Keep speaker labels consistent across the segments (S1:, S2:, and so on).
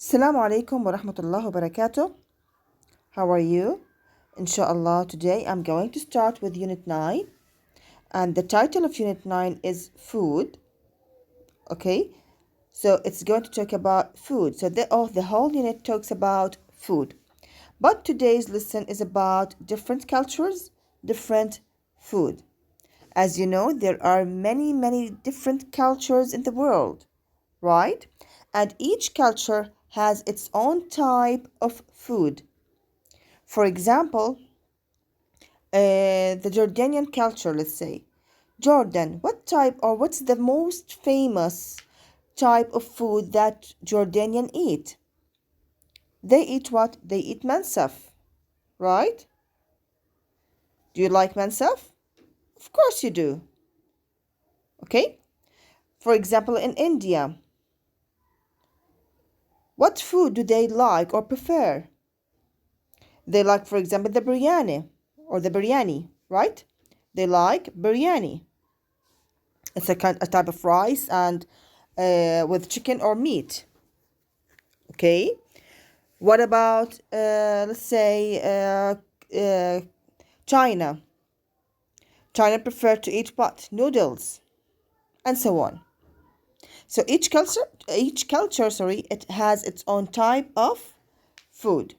S1: Assalamu alaikum wa rahmatullahi wa barakatuh. How are you? Inshallah, today I'm going to start with Unit 9, and the title of Unit 9 is Food. Okay, so it's going to talk about food. So the whole unit talks about food. But today's lesson is about different cultures, different food. As you know, there are many different cultures in the world, right? And each culture has its own type of food. For example, the Jordanian culture, let's say. Jordan, what's the most famous type of food that Jordanian eat? They eat what? They eat mansaf, right? Do you like mansaf? Of course you do. Okay? For example, in India, what food do they like or prefer? They like, for example, the biryani, right? They like biryani. It's a type of rice and with chicken or meat. Okay. What about let's say China? China prefer to eat what? Noodles, and so on. So each culture, it has its own type of food.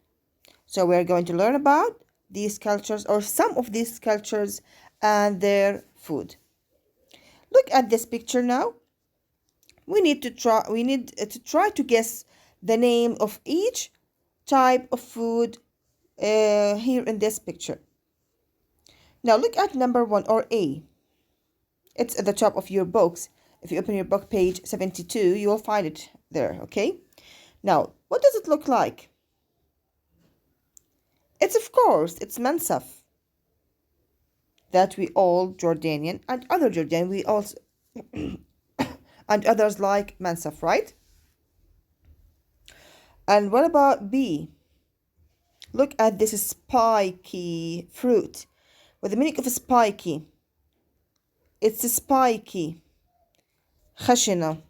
S1: So we're going to learn about these cultures or some of these cultures and their food. Look at this picture now. We need to try to guess the name of each type of food here in this picture. Now look at number 1 or A. It's at the top of your books. If you open your book page 72, you will find it there, okay? Now, what does it look like? It's mansaf. That we all Jordanian and other Jordanian, we also and others like mansaf, right? And what about B? Look at this spiky fruit. What the meaning of spiky? It's spiky. خشنة.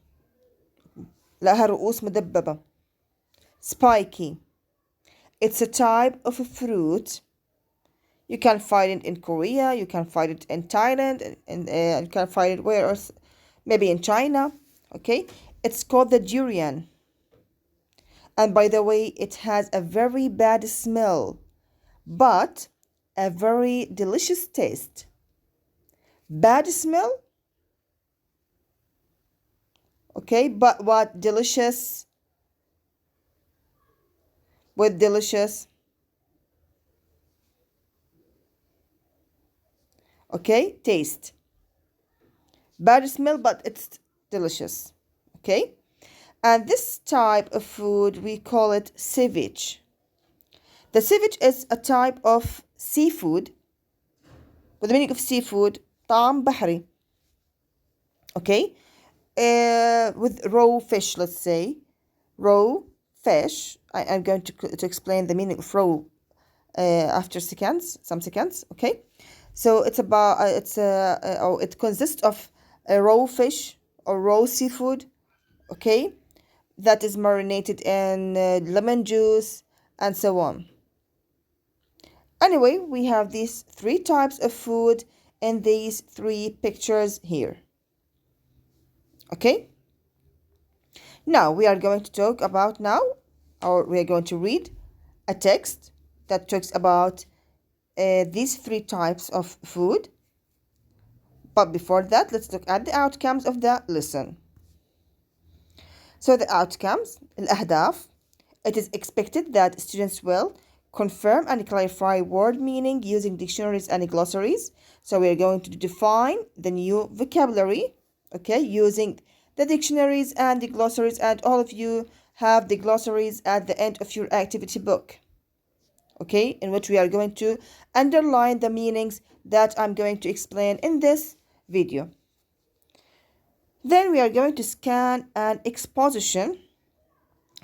S1: لها رؤوس مدببة. Spiky. It's a type of a fruit. You can find it in Korea, you can find it in Thailand, and you can find it where else? Maybe in China. Okay, it's called the durian. And by the way, it has a very bad smell, but a very delicious taste. Bad smell? Okay, but what? Delicious? With delicious? Okay, taste. Bad smell, but it's delicious. Okay, and this type of food, we call it ceviche. The ceviche is a type of seafood. With the meaning of seafood, طعام بحري. Okay, with raw fish, let's say. Raw fish. I'm going to explain the meaning of raw after some seconds. Okay. So it's about it consists of a raw fish or raw seafood, okay, that is marinated in lemon juice and so on. Anyway, we have these 3 types of food in these 3 pictures here. Okay. Now we are going to talk about we are going to read a text that talks about these 3 types of food. But before that, let's look at the outcomes of the lesson. So the outcomes, الأهداف, it is expected that students will confirm and clarify word meaning using dictionaries and glossaries. So we are going to define the new vocabulary, okay, using the dictionaries and the glossaries, and all of you have the glossaries at the end of your activity book. Okay, in which we are going to underline the meanings that I'm going to explain in this video. Then we are going to scan an exposition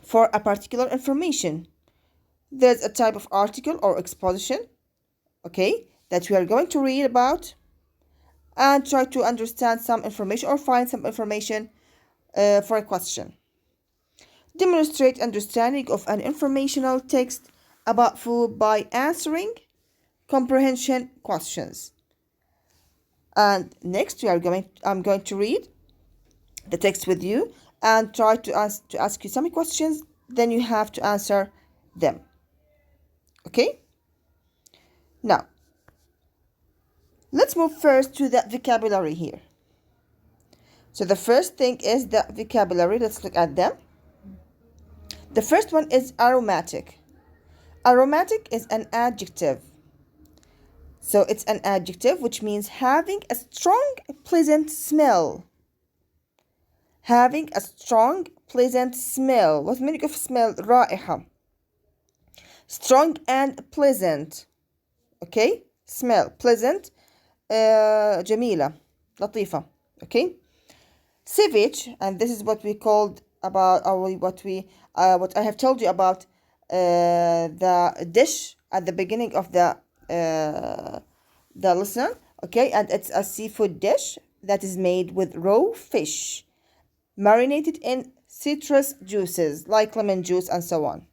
S1: for a particular information. There's a type of article or exposition, okay, that we are going to read about and try to understand some information or find some information for a question. Demonstrate understanding of an informational text about food by answering comprehension questions. And next I'm going to read the text with you and try to ask you some questions, then you have to answer them. Okay? Now, let's move first to the vocabulary here. So the first thing is the vocabulary. Let's look at them. The first one is aromatic. Aromatic is an adjective. So it's an adjective which means having a strong, pleasant smell. Having a strong, pleasant smell. What's the meaning of smell? رائحة. Strong and pleasant. Okay? Smell. Pleasant. جميلة. لطيفة. Okay? Ceviche, and this is what we called about, or what I have told you about the dish at the beginning of the lesson. Okay? And it's a seafood dish that is made with raw fish, marinated in citrus juices like lemon juice and so on.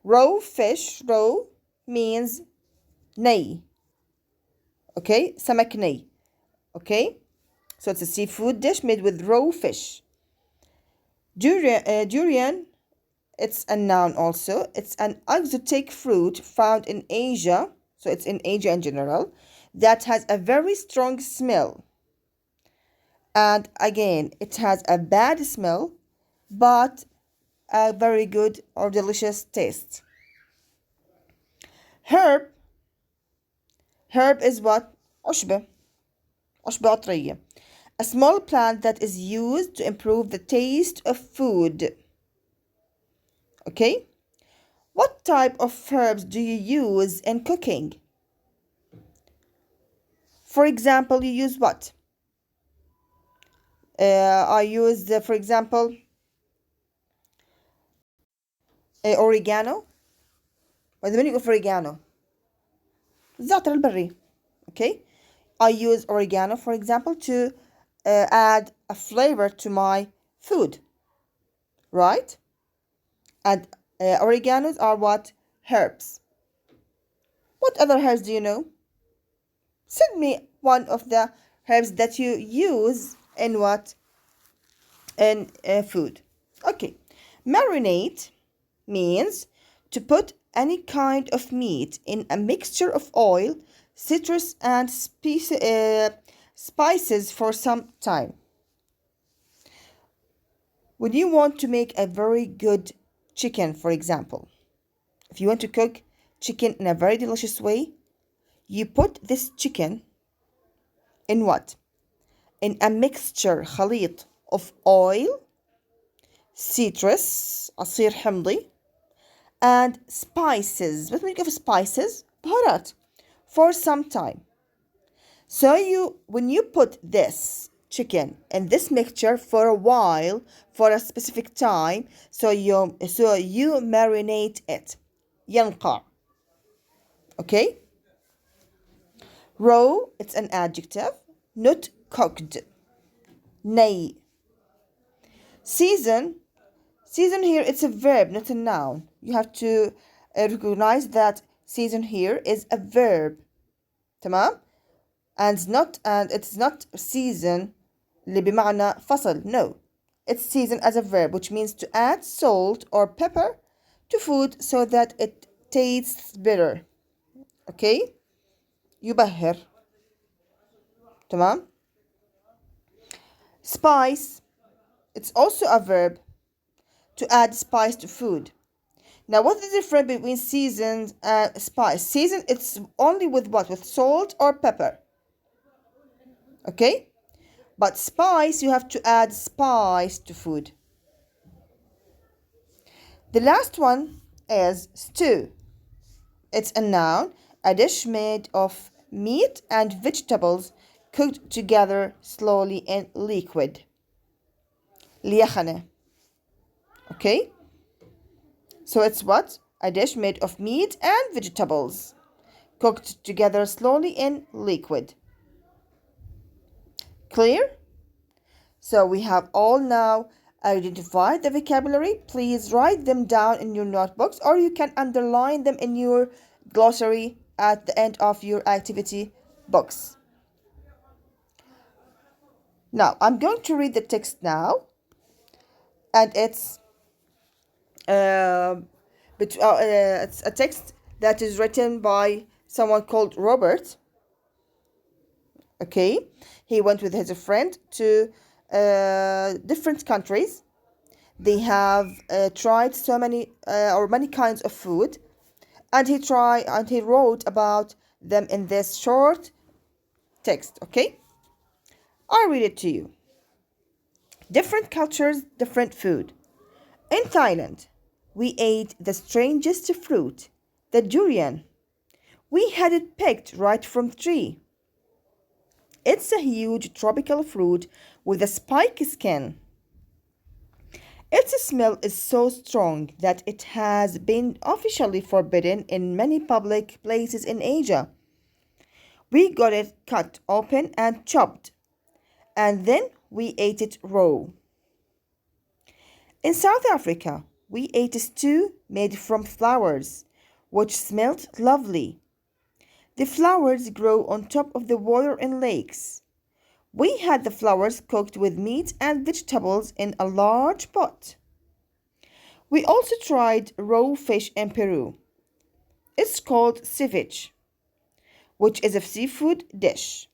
S1: Raw fish, raw means ني. Okay, سمك ني. Okay, so it's a seafood dish made with raw fish. Durian, it's a noun also. It's an exotic fruit found in Asia, so it's in Asia in general, that has a very strong smell. And again, it has a bad smell, but a very good or delicious taste. Herb is what? عشبة عطرية. A small plant that is used to improve the taste of food. Okay? What type of herbs do you use in cooking? For example, you use what? I use, for example, oregano. What's the meaning of oregano? الزعتر البري. Okay? I use oregano, for example, to add a flavor to my food. Right? And oreganos are what? Herbs. What other herbs do you know? Send me one of the herbs that you use in what? In food. Okay. Marinate means to put any kind of meat in a mixture of oil, citrus, and spices for some time. When you want to make a very good chicken, for example, if you want to cook chicken in a very delicious way, you put this chicken in what? In a mixture, خليط, of oil, citrus, عصير حمضي, and spices. What do you mean of spices? بهارات. For some time. So when you put this chicken in this mixture for a while, for a specific time, so you marinate it. ينقع. Okay? Raw, it's an adjective, not cooked. ني. Season here, it's a verb, not a noun. You have to recognize that season here is a verb. تمام? And it's not season اللي بمعنى فصل. No. It's season as a verb, which means to add salt or pepper to food so that it tastes better. Okay? يبهر. تمام? Spice, it's also a verb, to add spice to food. Now, what is the difference between season and spice? Season, it's only with what? With salt or pepper. Okay? But spice, you have to add spice to food. The last one is stew. It's a noun, a dish made of meat and vegetables cooked together slowly in liquid. ليخنة. Okay? So it's what? A dish made of meat and vegetables cooked together slowly in liquid. Clear? So we have all now identify the vocabulary. Please write them down in your notebooks, or you can underline them in your glossary at the end of your activity books. Now, I'm going to read the text now, and it's a text that is written by someone called Robert. Okay, he went with his friend to different countries. They have tried so many or many kinds of food, and he wrote about them in this short text. Okay, I'll read it to you. Different cultures, different food. In Thailand, we ate the strangest fruit, the durian. We had it picked right from the tree. It's a huge tropical fruit with a spiky skin. Its smell is so strong that it has been officially forbidden in many public places in Asia. We got it cut open and chopped, and then we ate it raw. In South Africa, we ate a stew made from flowers, which smelled lovely. The flowers grow on top of the water in lakes. We had the flowers cooked with meat and vegetables in a large pot. We also tried raw fish in Peru. It's called ceviche, which is a seafood dish.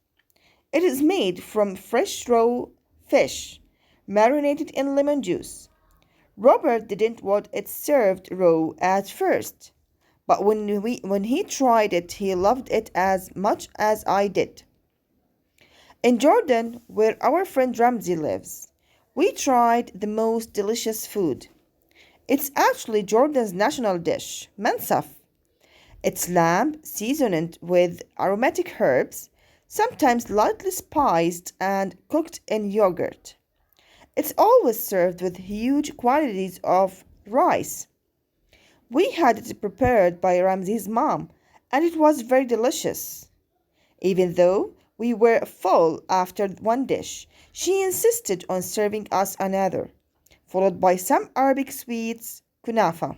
S1: It is made from fresh raw fish, marinated in lemon juice. Robert didn't want it served raw at first, but when he tried it, he loved it as much as I did. In Jordan, where our friend Ramsey lives, we tried the most delicious food. It's actually Jordan's national dish, mansaf. It's lamb seasoned with aromatic herbs, sometimes lightly spiced and cooked in yogurt. It's always served with huge quantities of rice. We had it prepared by Ramsey's mom, and it was very delicious. Even though we were full after one dish, she insisted on serving us another, followed by some Arabic sweets, kunafa.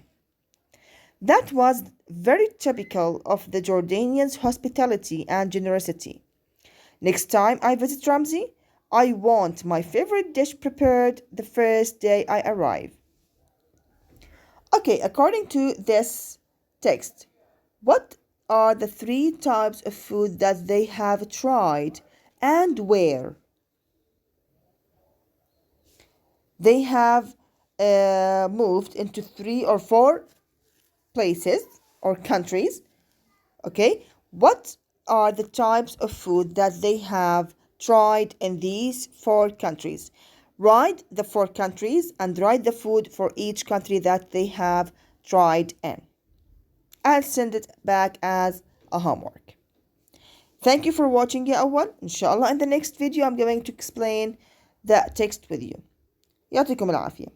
S1: That was very typical of the Jordanians' hospitality and generosity. Next time I visit Ramsey, I want my favorite dish prepared the first day I arrive. Okay, according to this text, what are the 3 types of food that they have tried and where? They have moved into 3 or 4 places or countries. Okay, what are the types of food that they have tried in these 4 countries? Write the 4 countries and write the food for each country that they have tried in. I'll send it back as a homework. Thank you for watching يا أول. Inshallah in the next video I'm going to explain the text with you. يعطيكم العافية.